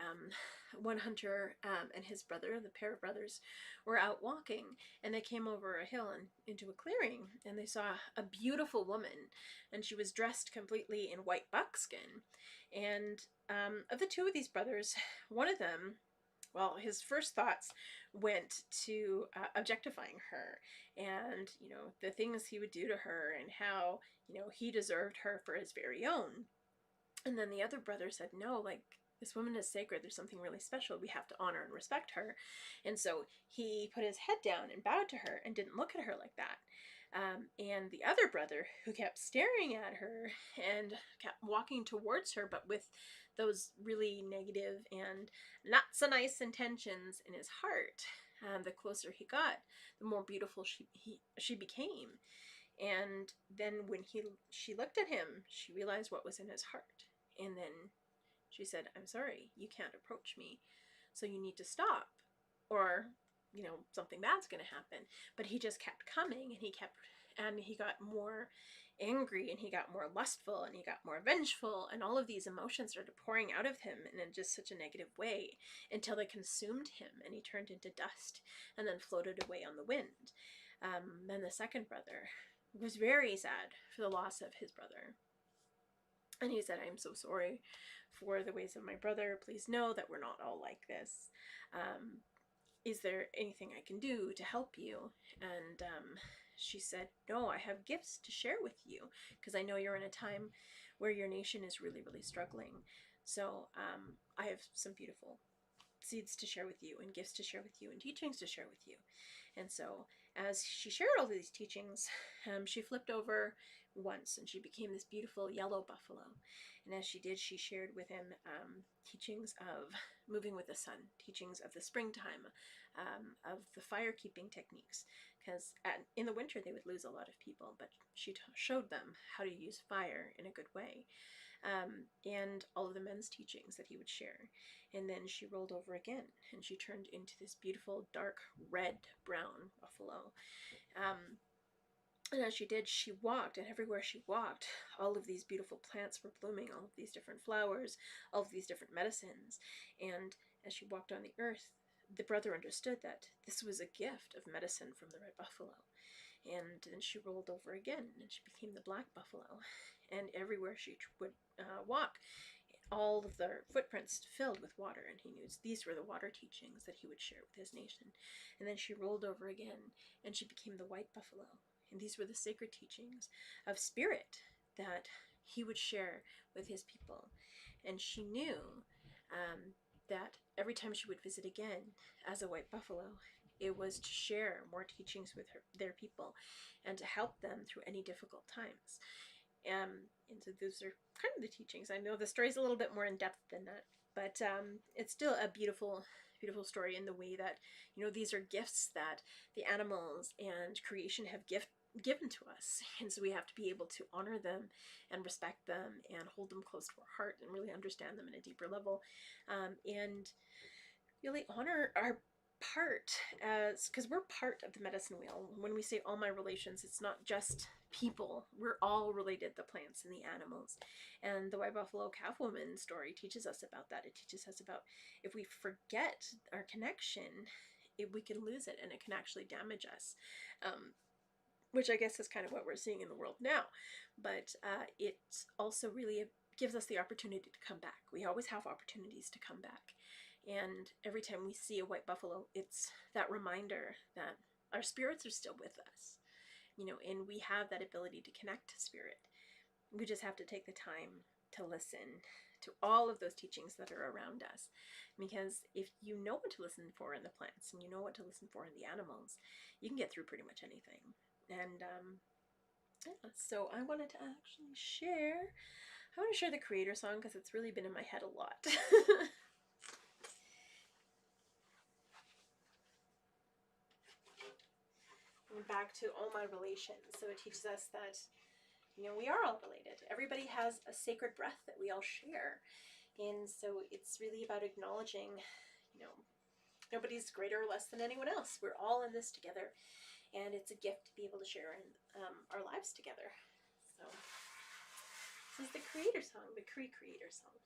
one hunter and his brother, the pair of brothers, were out walking, and they came over a hill and into a clearing, and they saw a beautiful woman, and she was dressed completely in white buckskin. And of the two of these brothers, one of them, well, his first thoughts went to objectifying her, and the things he would do to her, and how he deserved her for his very own. And then the other brother said, no, like, this woman is sacred. There's something really special. We have to honor and respect her. And so he put his head down and bowed to her and didn't look at her like that. And the other brother, who kept staring at her and kept walking towards her, but with those really negative and not so nice intentions in his heart, the closer he got, the more beautiful she became. And then when she looked at him, she realized what was in his heart. And then she said, I'm sorry, you can't approach me, so you need to stop, or something bad's going to happen. But he just kept coming, and he got more angry, and he got more lustful, and he got more vengeful, and all of these emotions started pouring out of him in just such a negative way, until they consumed him, and he turned into dust and then floated away on the wind. Then the second brother was very sad for the loss of his brother. And he said, I'm so sorry for the ways of my brother. Please know that we're not all like this. Is there anything I can do to help you? And she said, no, I have gifts to share with you, because I know you're in a time where your nation is really, really struggling. So I have some beautiful seeds to share with you, and gifts to share with you, and teachings to share with you. And so as she shared all of these teachings, she flipped over once, and she became this beautiful yellow buffalo. And as she did, she shared with him teachings of moving with the sun, teachings of the springtime, of the fire keeping techniques, because in the winter they would lose a lot of people, but she showed them how to use fire in a good way. And all of the men's teachings that he would share. And then she rolled over again, and she turned into this beautiful dark red brown buffalo. And as she did, she walked, and everywhere she walked, all of these beautiful plants were blooming, all of these different flowers, all of these different medicines. And as she walked on the earth, the brother understood that this was a gift of medicine from the red buffalo. And then she rolled over again, and she became the black buffalo. And everywhere she would walk, all of the footprints filled with water, and he knew these were the water teachings that he would share with his nation. And then she rolled over again, and she became the white buffalo. And these were the sacred teachings of spirit that he would share with his people. And she knew that every time she would visit again as a white buffalo, It was to share more teachings with their people and to help them through any difficult times. And so those are kind of the teachings. I know the story's a little bit more in depth than that, but it's still a beautiful, beautiful story in the way that, you know, these are gifts that the animals and creation have given to us, and so we have to be able to honor them and respect them and hold them close to our heart and really understand them in a deeper level, and really honor our part, as because we're part of the medicine wheel. When we say all my relations, it's not just people. We're all related, the plants and the animals. And the White Buffalo Calf Woman story teaches us about that. It teaches us about, if we forget our connection, we can lose it, and it can actually damage us, which I guess is kind of what we're seeing in the world now. But it also really gives us the opportunity to come back. We always have opportunities to come back. And every time we see a white buffalo, it's that reminder that our spirits are still with us, you know, and we have that ability to connect to spirit. We just have to take the time to listen to all of those teachings that are around us. Because if you know what to listen for in the plants and you know what to listen for in the animals, you can get through pretty much anything. And yeah, so I wanted to actually share, I want to share the Creator Song because it's really been in my head a lot. Back to all my relations. So it teaches us that, you know, we are all related. Everybody has a sacred breath that we all share. And so it's really about acknowledging, you know, nobody's greater or less than anyone else. We're all in this together. And it's a gift to be able to share in our lives together. So this is the Creator Song, the Cree Creator Song.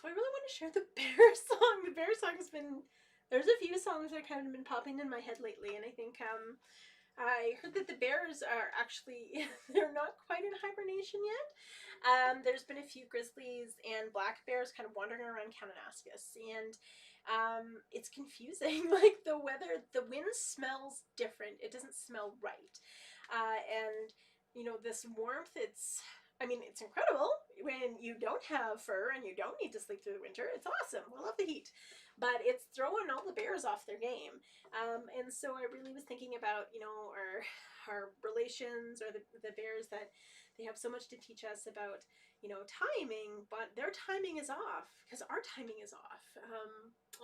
So I really want to share the bear song. The bear song has been, there's a few songs that kind of been popping in my head lately, and I think I heard that the bears are actually, they're not quite in hibernation yet. There's been a few grizzlies and black bears kind of wandering around Kananaskis, and it's confusing. Like the weather, the wind smells different. It doesn't smell right. And you know, this warmth, it's incredible when you don't have fur and you don't need to sleep through the winter, it's awesome. We love the heat. But it's throwing all the bears off their game. And so I really was thinking about, you know, our relations, or the bears, that they have so much to teach us about, you know, timing, but their timing is off because our timing is off.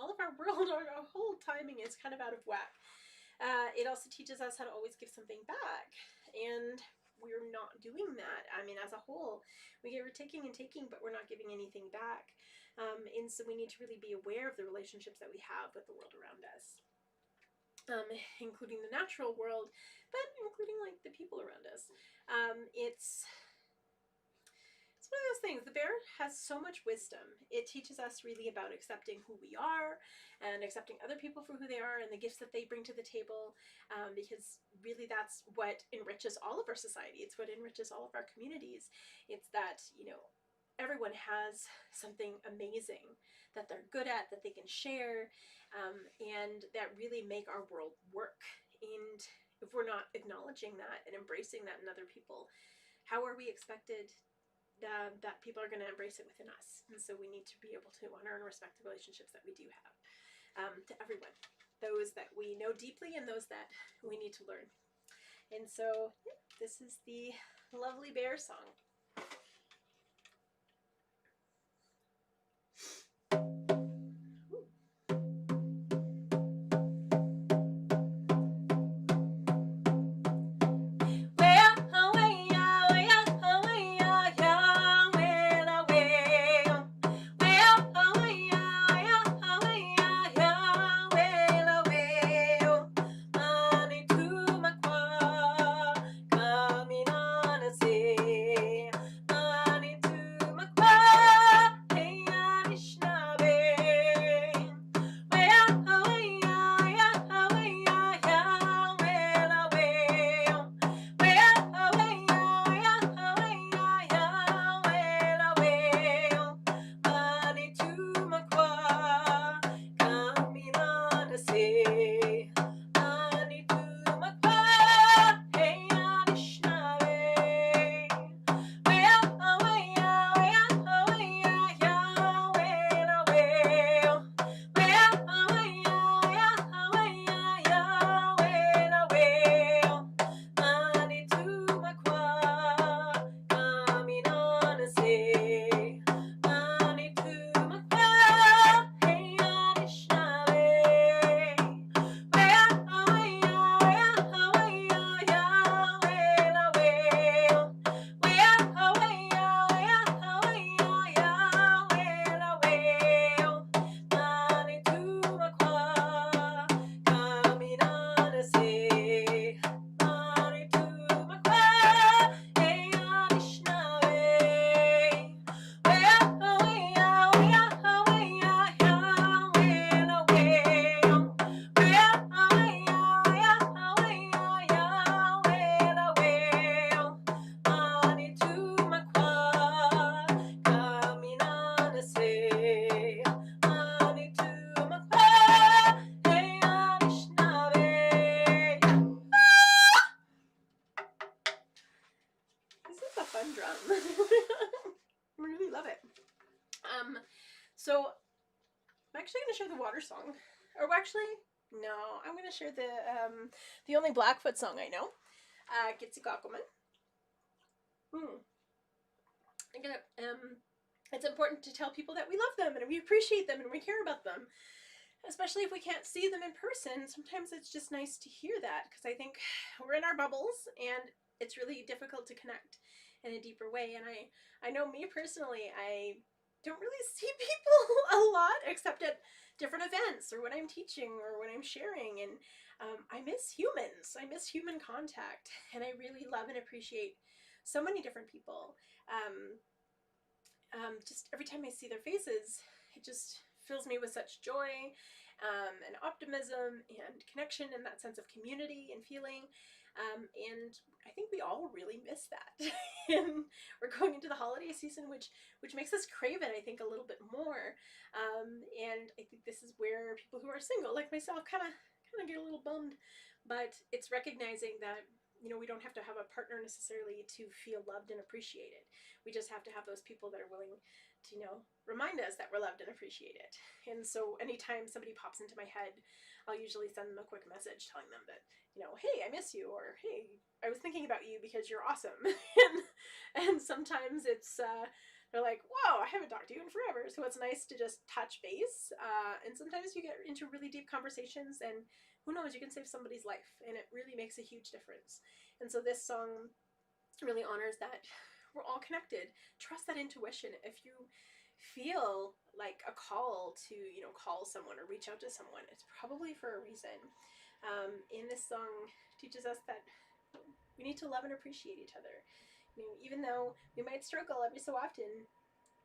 All of our world, our whole timing is kind of out of whack. It also teaches us how to always give something back, and we're not doing that. I mean, as a whole, we're taking and taking, but we're not giving anything back. And so we need to really be aware of the relationships that we have with the world around us, including the natural world, but including like the people around us. It's one of those things. The bear has so much wisdom. It teaches us really about accepting who we are and accepting other people for who they are and the gifts that they bring to the table, because really that's what enriches all of our society. It's what enriches all of our communities. It's that, you know, everyone has something amazing that they're good at, that they can share, and that really make our world work. And if we're not acknowledging that and embracing that in other people, how are we expected that people are going to embrace it within us? And so we need to be able to honor and respect the relationships that we do have, to everyone, those that we know deeply and those that we need to learn. And so yeah, this is the lovely bear song. So I'm actually going to share the water song. Or actually, no, I'm going to share the only Blackfoot song I know. Gitsikakaman. It's important to tell people that we love them and we appreciate them and we care about them. Especially if we can't see them in person, sometimes it's just nice to hear that, because I think we're in our bubbles and it's really difficult to connect in a deeper way. And I know me personally, I don't really see people a lot except at different events or when I'm teaching or when I'm sharing, and I miss humans. I miss human contact, and I really love and appreciate so many different people. Just every time I see their faces, it just fills me with such joy and optimism and connection and that sense of community and feeling. And I think we all really miss that. And we're going into the holiday season, which makes us crave it, I think, a little bit more. And I think this is where people who are single, like myself, kind of get a little bummed. But it's recognizing that you know, we don't have to have a partner necessarily to feel loved and appreciated. We just have to have those people that are willing to, you know, remind us that we're loved and appreciated. And so anytime somebody pops into my head, I'll usually send them a quick message telling them that, you know, hey, I miss you, or hey, I was thinking about you because you're awesome. And sometimes it's they're like, whoa, I haven't talked to you in forever. So it's nice to just touch base. And sometimes you get into really deep conversations, and who knows, you can save somebody's life, and it really makes a huge difference. And so this song really honors that we're all connected. Trust that intuition. If you feel like a call to, you know, call someone or reach out to someone, it's probably for a reason. And this song teaches us that we need to love and appreciate each other. You know, even though we might struggle every so often,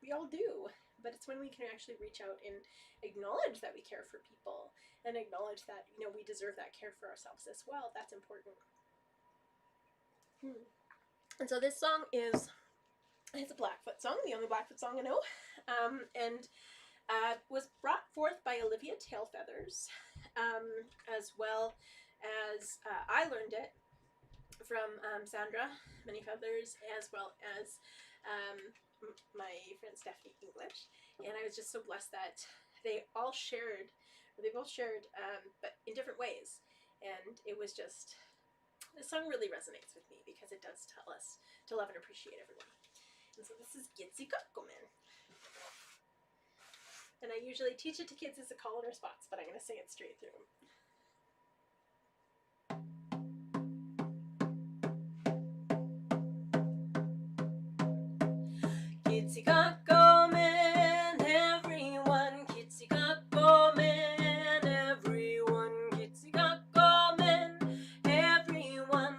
we all do. But it's when we can actually reach out and acknowledge that we care for people, and acknowledge that, you know, we deserve that care for ourselves as well. That's important. And so this song is, it's a Blackfoot song, the only Blackfoot song I know, and was brought forth by Olivia Tailfeathers, as well as I learned it from Sandra Manyfeathers, as well as my friend Stephanie English. And I was just so blessed that they all shared, or they both shared, but in different ways. And it was just, this song really resonates with me because it does tell us to love and appreciate everyone. And so this is Gitsi Kakkomen. And I usually teach it to kids as a call and response, but I'm going to sing it straight through. Gitsi Kakkomen, everyone. Gitsi Kakkomen, everyone. Gitsi Kakkomen, everyone.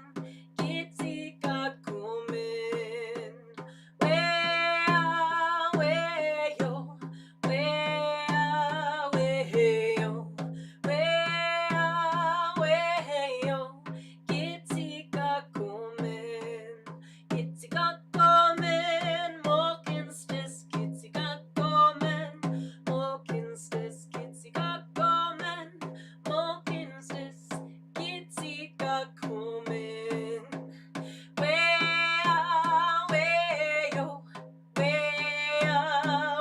Gitsi Kakkomen. Wea, weyo, wea, weyo, wea, weyo. Gitsi Kakkomen, Gitsi Kakkomen, Mokenstis, Gitsi Kakkomen, Mokenstis, Gitsi Kakkomen, Mokenstis, Gitsi Kakkomen. Wea, weyo, wea,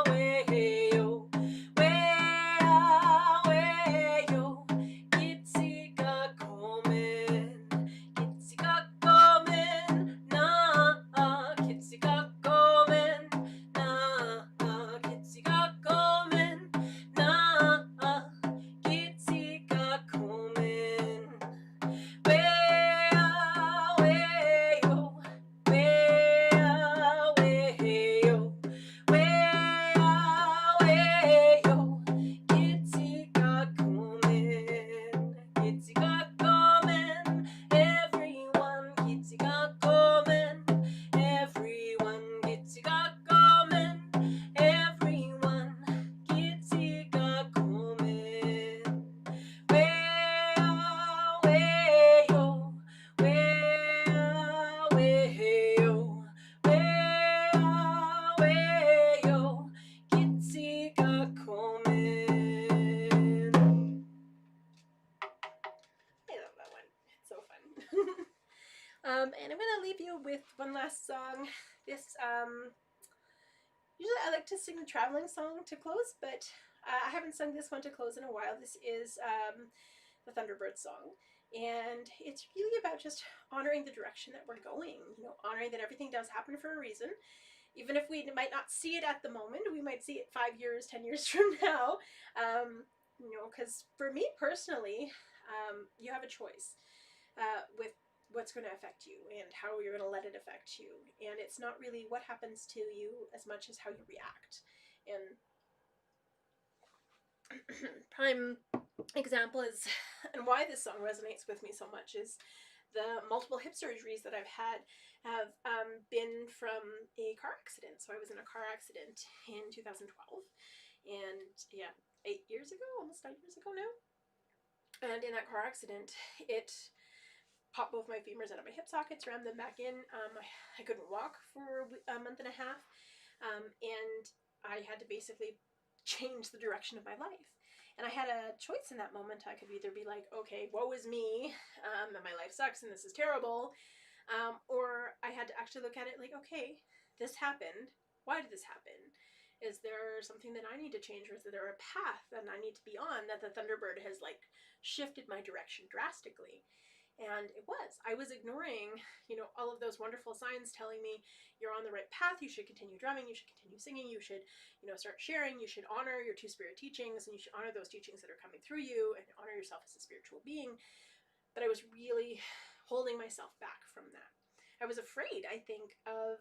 weyo, wea, weyo, Gitsi Kakkomen, Gitsi Kakkomen, na, Gitsi Kakkomen, na, Gitsi Kakkomen, na, Gitsi Kakkomen. Wea, weyo, wea, weyo, wea, weyo, Gitsi Kakkomen, Gitsi Kakkomen, everyone. Gitsi Kakkomen, everyone. Gitsi Kakkomen, everyone. Gitsi Kakkomen. Wea, weyo, wea, weyo, wea, weyo, Gitsi Kakkomen. I love that one. It's so fun. And I'm gonna leave you with one last song. This usually I like to sing the traveling song to close, but I haven't sung this one to close in a while. This is the Thunderbirds Song, and it's really about just honoring the direction that we're going. You know, honoring that everything does happen for a reason. Even if we might not see it at the moment, we might see it 5 years, 10 years from now. You know, because for me personally, you have a choice with what's going to affect you and how you're going to let it affect you. And it's not really what happens to you as much as how you react. And prime example is, and why this song resonates with me so much, is the multiple hip surgeries that I've had have been from a car accident. So I was in a car accident in 2012, and yeah, 8 years ago, almost 9 years ago now. And in that car accident, it popped both my femurs out of my hip sockets, rammed them back in. I couldn't walk for a month and a half, and I had to basically change the direction of my life. And I had a choice in that moment. I could either be like, okay, woe is me, and my life sucks and this is terrible, or I had to actually look at it like, okay, this happened. Why did this happen? Is there something that I need to change, or is there a path that I need to be on that the Thunderbird has like shifted my direction drastically? And it was. I was ignoring, all of those wonderful signs telling me you're on the right path, you should continue drumming, you should continue singing, you should, start sharing, you should honor your two-spirit teachings, and you should honor those teachings that are coming through you, and honor yourself as a spiritual being. But I was really holding myself back from that. I was afraid, I think, I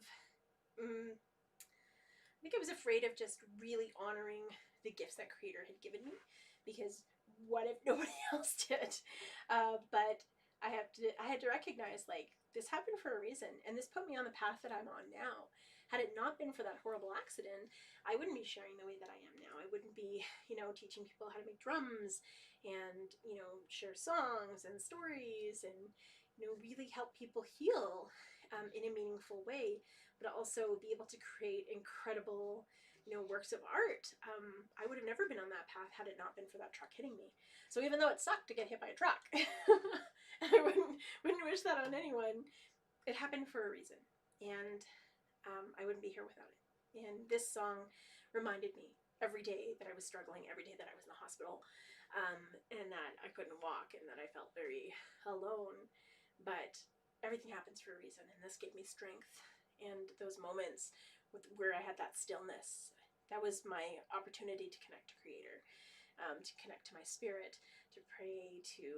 was afraid of just really honoring the gifts that Creator had given me, because what if nobody else did? But I had to recognize, like, this happened for a reason, and this put me on the path that I'm on now. Had it not been for that horrible accident, I wouldn't be sharing the way that I am now. I wouldn't be, teaching people how to make drums and, share songs and stories and, really help people heal in a meaningful way, but also be able to create incredible, works of art. I would have never been on that path had it not been for that truck hitting me. So even though it sucked to get hit by a truck, I wouldn't wish that on anyone. It happened for a reason, and I wouldn't be here without it. And this song reminded me every day that I was struggling, every day that I was in the hospital, and that I couldn't walk, and that I felt very alone. But everything happens for a reason, and this gave me strength. And those moments where I had that stillness, that was my opportunity to connect to Creator. To connect to my spirit, to pray, to,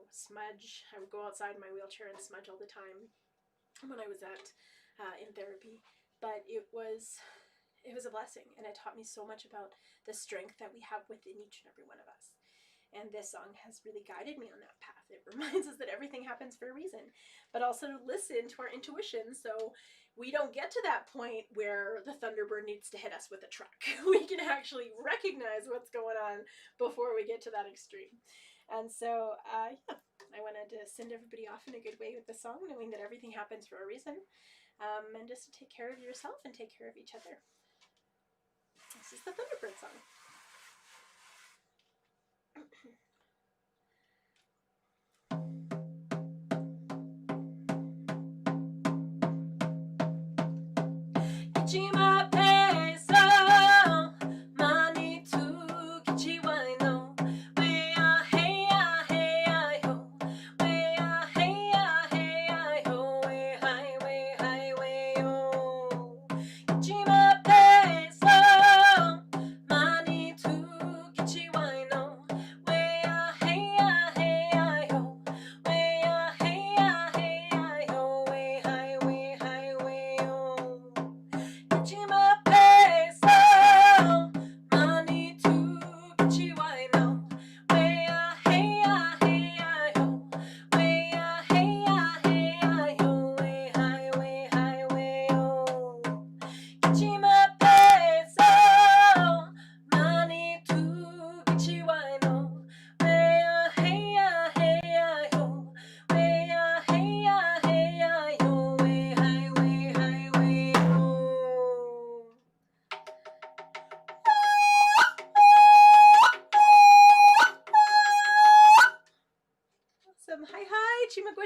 smudge. I would go outside in my wheelchair and smudge all the time when I was in therapy. But it was a blessing, and it taught me so much about the strength that we have within each and every one of us. And this song has really guided me on that path. It reminds us that everything happens for a reason, but also to listen to our intuition so we don't get to that point where the Thunderbird needs to hit us with a truck. We can actually recognize what's going on before we get to that extreme. And so, I wanted to send everybody off in a good way with the song, knowing that everything happens for a reason, and just to take care of yourself and take care of each other. This is the Thunderbird Song.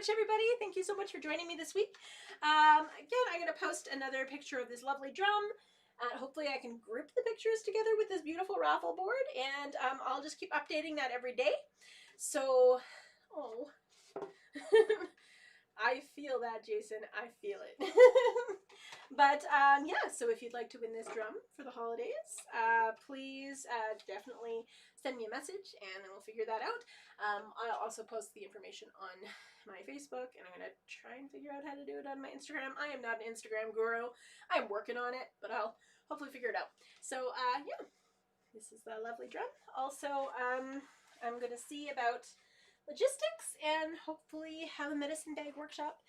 Everybody, thank you so much for joining me this week. Again, I'm going to post another picture of this lovely drum. Hopefully I can group the pictures together with this beautiful raffle board, and I'll just keep updating that every day. So, I feel that, Jason. I feel it. But yeah, so if you'd like to win this drum for the holidays, please definitely send me a message, and then we'll figure that out. I'll also post the information on my Facebook, and I'm going to try and figure out how to do it on my Instagram. I am not an Instagram guru. I'm working on it, but I'll hopefully figure it out. So yeah, this is the lovely drum. Also, I'm going to see about logistics and hopefully have a medicine bag workshop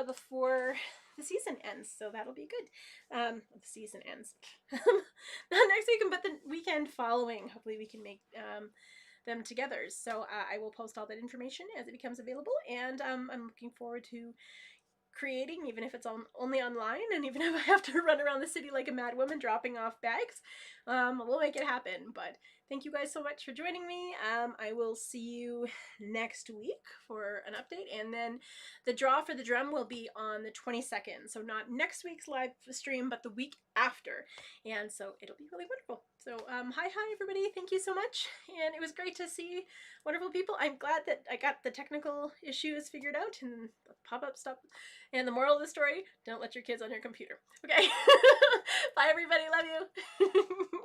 before the season ends, so that'll be good. The season ends not next week, but the weekend following. Hopefully we can make them together. So I will post all that information as it becomes available, and I'm looking forward to creating, even if it's only online, and even if I have to run around the city like a mad woman dropping off bags, we'll make it happen. But thank you guys so much for joining me. I will see you next week for an update, and then the draw for the drum will be on the 22nd, so not next week's live stream, but the week after, and so it'll be really wonderful. So hi everybody, thank you so much, and it was great to see wonderful people. I'm glad that I got the technical issues figured out and the pop-up stuff. And the moral of the story, don't let your kids on your computer. Okay. Bye everybody, love you.